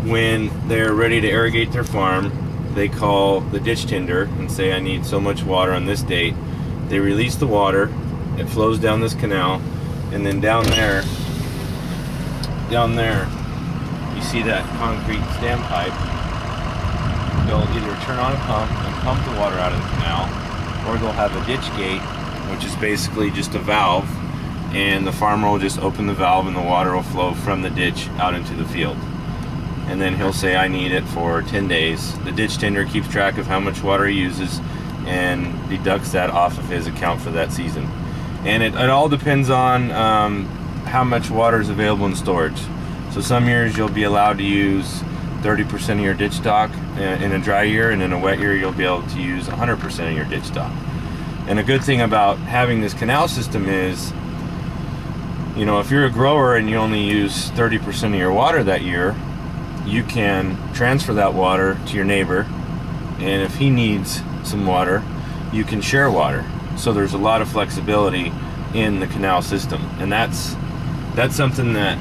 when they're ready to irrigate their farm, they call the ditch tender and say, I need so much water on this date. They release the water, it flows down this canal, and then down there, you see that concrete standpipe. They'll either turn on a pump and pump the water out of the canal, or they'll have a ditch gate, which is basically just a valve, and the farmer will just open the valve and the water will flow from the ditch out into the field. And then he'll say, I need it for 10 days. The ditch tender keeps track of how much water he uses and deducts that off of his account for that season. And it all depends on how much water is available in storage. So some years you'll be allowed to use 30% of your ditch stock in a dry year, and in a wet year you'll be able to use 100% of your ditch stock. And a good thing about having this canal system is, you know, if you're a grower and you only use 30% of your water that year, you can transfer that water to your neighbor, and if he needs some water, you can share water. So there's a lot of flexibility in the canal system, and that's something that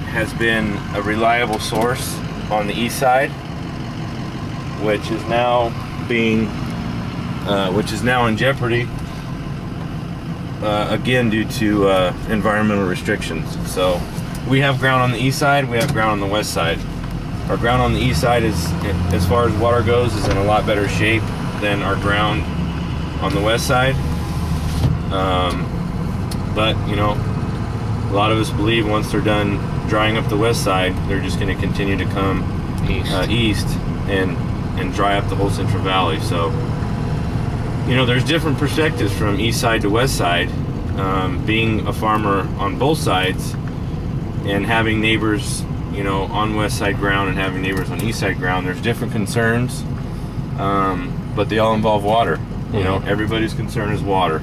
has been a reliable source on the east side, which is now in jeopardy again due to environmental restrictions. So we have ground on the east side, we have ground on the west side. Our ground on the east side is, as far as water goes, is in a lot better shape than our ground on the west side. But you know, a lot of us believe once they're done drying up the west side, they're just going to continue to come east and dry up the whole Central Valley. So, you know, there's different perspectives from east side to west side. Being a farmer on both sides and having neighbors, you know, on west side ground and having neighbors on east side ground, there's different concerns, but they all involve water. You know, everybody's concern is water.